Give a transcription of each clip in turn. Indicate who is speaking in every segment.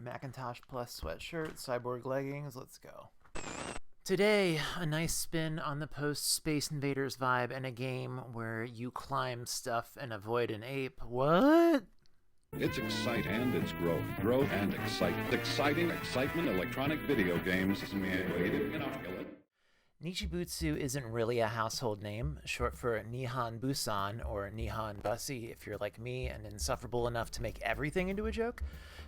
Speaker 1: Macintosh Plus sweatshirt, cyborg leggings, let's go. Today, a nice spin on the post-Space Invaders vibe in a game where you climb stuff and avoid an ape. What?
Speaker 2: It's excite and it's growth. Growth and excite. Exciting excitement, electronic video games.
Speaker 1: Nichibutsu isn't really a household name, short for Nihon Busan or Nihon Bussy if you're like me and insufferable enough to make everything into a joke.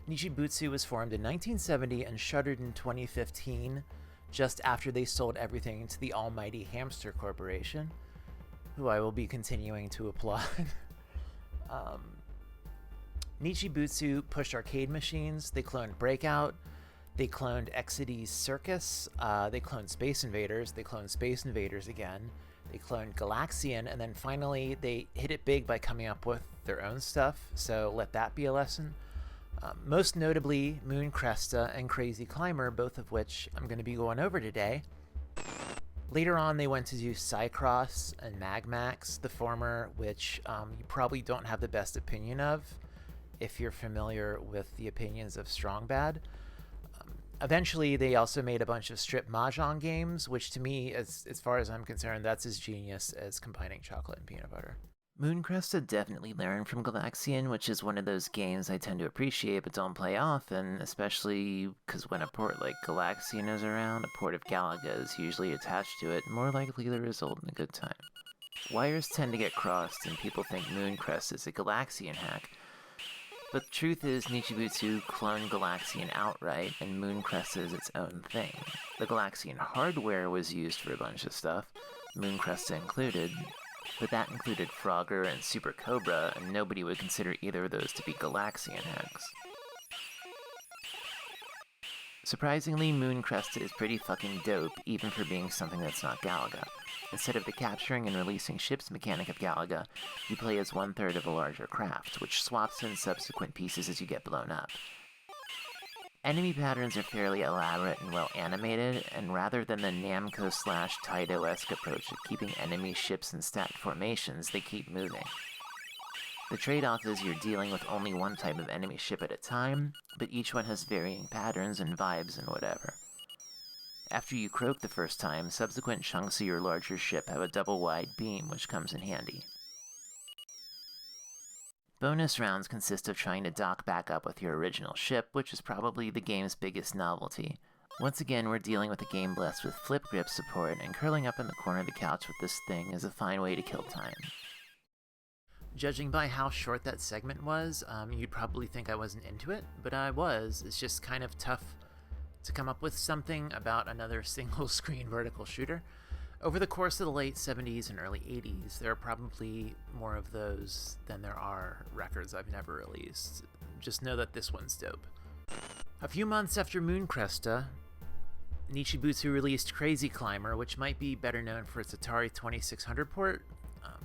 Speaker 1: Nichibutsu was formed in 1970 and shuttered in 2015, just after they sold everything to the almighty Hamster Corporation, who I will be continuing to applaud. Nichibutsu pushed arcade machines, they cloned Breakout, they cloned Exidy's Circus, they cloned Space Invaders, they cloned Space Invaders again, they cloned Galaxian, and then finally they hit it big by coming up with their own stuff, so let that be a lesson. Most notably, Moon Cresta and Crazy Climber, both of which I'm going to be going over today. Later on, they went to do Cycross and Magmax, the former, which you probably don't have the best opinion of if you're familiar with the opinions of Strong Bad. Eventually, they also made a bunch of strip mahjong games, which to me, as far as I'm concerned, that's as genius as combining chocolate and peanut butter. Moon Cresta definitely learned from Galaxian, which is one of those games I tend to appreciate but don't play often, especially because when a port like Galaxian is around, a port of Galaga is usually attached to it, more likely to result in a good time. Wires tend to get crossed and people think Moon Crest is a Galaxian hack, but the truth is Nichibutsu cloned Galaxian outright and Moon Crest is its own thing. The Galaxian hardware was used for a bunch of stuff, Moon Cresta included, but that included Frogger and Super Cobra, and nobody would consider either of those to be Galaxian hacks. Surprisingly, Moon Cresta is pretty fucking dope, even for being something that's not Galaga. Instead of the capturing and releasing ships mechanic of Galaga, you play as one-third of a larger craft, which swaps in subsequent pieces as you get blown up. Enemy patterns are fairly elaborate and well animated, and rather than the Namco/Taito-esque approach of keeping enemy ships in stacked formations, they keep moving. The trade-off is you're dealing with only one type of enemy ship at a time, but each one has varying patterns and vibes and whatever. After you croak the first time, subsequent chunks of your larger ship have a double-wide beam, which comes in handy. Bonus rounds consist of trying to dock back up with your original ship, which is probably the game's biggest novelty. Once again, we're dealing with a game blessed with flip grip support, and curling up in the corner of the couch with this thing is a fine way to kill time. Judging by how short that segment was, you'd probably think I wasn't into it, but I was. It's just kind of tough to come up with something about another single-screen vertical shooter. Over the course of the late 70s and early 80s, there are probably more of those than there are records I've never released. Just know that this one's dope. A few months after Moon Cresta, Nichibutsu released Crazy Climber, which might be better known for its Atari 2600 port,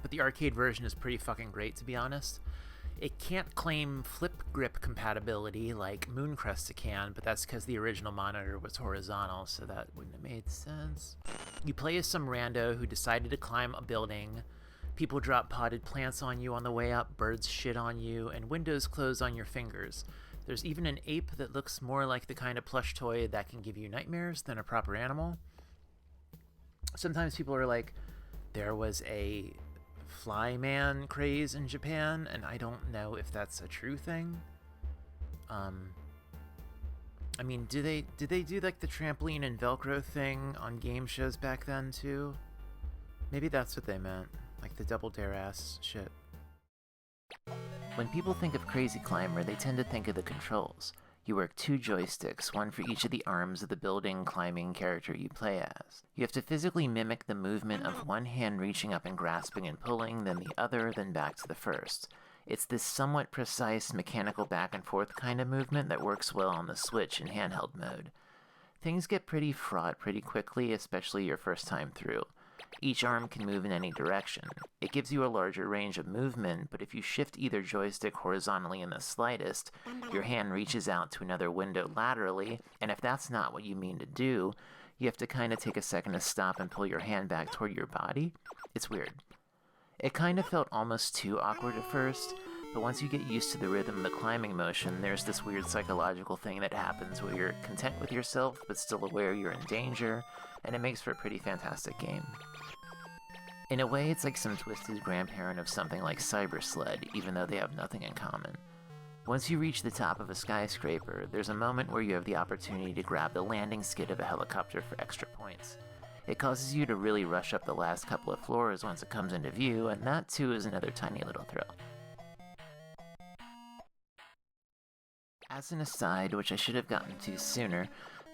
Speaker 1: but the arcade version is pretty fucking great, to be honest. It can't claim flip grip compatibility like Moon Cresta can, but that's because the original monitor was horizontal, so that wouldn't have made sense. You play as some rando who decided to climb a building, people drop potted plants on you on the way up, birds shit on you, and windows close on your fingers. There's even an ape that looks more like the kind of plush toy that can give you nightmares than a proper animal. Sometimes people are like, there was a Flyman craze in Japan, and I don't know if that's a true thing. I mean, did they do like the trampoline and Velcro thing on game shows back then too? Maybe that's what they meant, like the double dare ass shit. When people think of Crazy Climber, they tend to think of the controls. You work two joysticks, one for each of the arms of the building climbing character you play as. You have to physically mimic the movement of one hand reaching up and grasping and pulling, then the other, then back to the first. It's this somewhat precise, mechanical back and forth kind of movement that works well on the Switch in handheld mode. Things get pretty fraught pretty quickly, especially your first time through. Each arm can move in any direction. It gives you a larger range of movement, but if you shift either joystick horizontally in the slightest, your hand reaches out to another window laterally, and if that's not what you mean to do, you have to kind of take a second to stop and pull your hand back toward your body. It's weird. It kind of felt almost too awkward at first, but once you get used to the rhythm of the climbing motion, there's this weird psychological thing that happens where you're content with yourself, but still aware you're in danger, and it makes for a pretty fantastic game. In a way, it's like some twisted grandparent of something like Cyber Sled, even though they have nothing in common. Once you reach the top of a skyscraper, there's a moment where you have the opportunity to grab the landing skid of a helicopter for extra points. It causes you to really rush up the last couple of floors once it comes into view, and that too is another tiny little thrill. As an aside, which I should have gotten to sooner,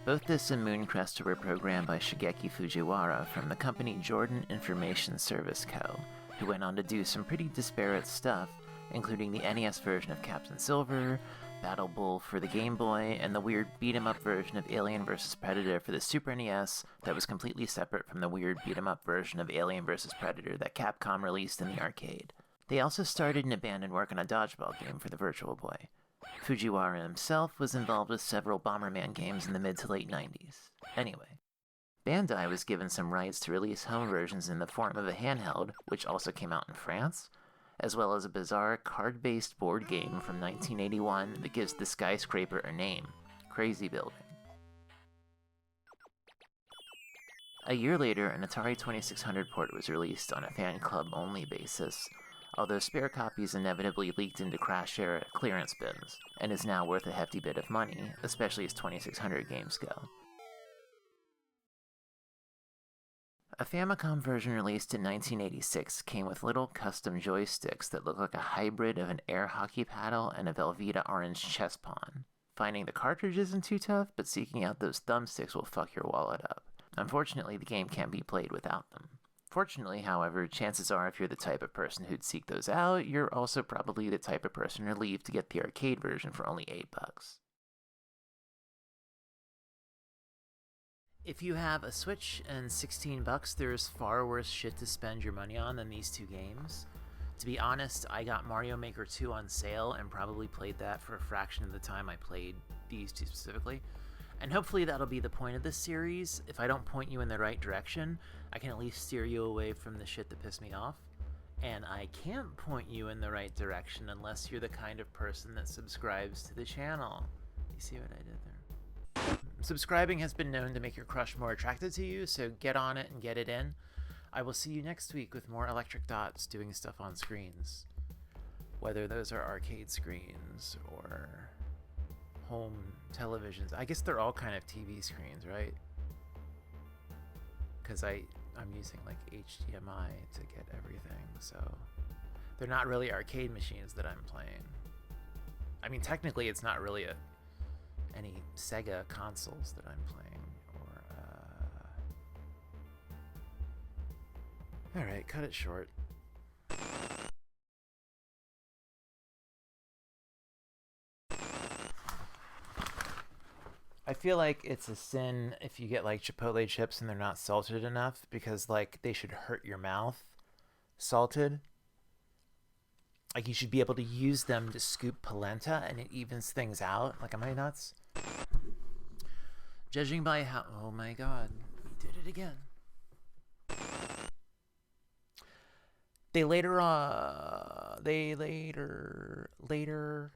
Speaker 1: both this and Mooncrest were programmed by Shigeki Fujiwara from the company Jordan Information Service Co., who went on to do some pretty disparate stuff, including the NES version of Captain Silver, Battle Bull for the Game Boy, and the weird beat-em-up version of Alien vs. Predator for the Super NES that was completely separate from the weird beat-em-up version of Alien vs. Predator that Capcom released in the arcade. They also started and abandoned work on a dodgeball game for the Virtual Boy. Fujiwara himself was involved with several Bomberman games in the mid to late 90s. Anyway, Bandai was given some rights to release home versions in the form of a handheld, which also came out in France, as well as a bizarre card-based board game from 1981 that gives the skyscraper a name, Crazy Building. A year later, an Atari 2600 port was released on a fan club-only basis, although spare copies inevitably leaked into Crash-era clearance bins, and is now worth a hefty bit of money, especially as 2600 games go. A Famicom version released in 1986 came with little custom joysticks that look like a hybrid of an air hockey paddle and a Velveeta orange chess pawn. Finding the cartridge isn't too tough, but seeking out those thumbsticks will fuck your wallet up. Unfortunately, the game can't be played without them. Fortunately, however, chances are if you're the type of person who'd seek those out, you're also probably the type of person relieved to get the arcade version for only $8. If you have a Switch and $16, there's far worse shit to spend your money on than these two games. To be honest, I got Mario Maker 2 on sale and probably played that for a fraction of the time I played these two specifically. And hopefully that'll be the point of this series. If I don't point you in the right direction, I can at least steer you away from the shit that pissed me off. And I can't point you in the right direction unless you're the kind of person that subscribes to the channel. You see what I did there? Subscribing has been known to make your crush more attracted to you, so get on it and get it in. I will see you next week with more Electric Dots doing stuff on screens. Whether those are arcade screens or home televisions. I guess they're all kind of TV screens, right? Because I'm using like HDMI to get everything, so they're not really arcade machines that I'm playing. I mean, technically it's not really any Sega consoles that I'm playing, or alright, cut it short. I feel like it's a sin if you get like Chipotle chips and they're not salted enough, because like they should hurt your mouth salted. Like you should be able to use them to scoop polenta and it evens things out. Like, am I nuts? Judging by how... Oh my god. We did it again. Later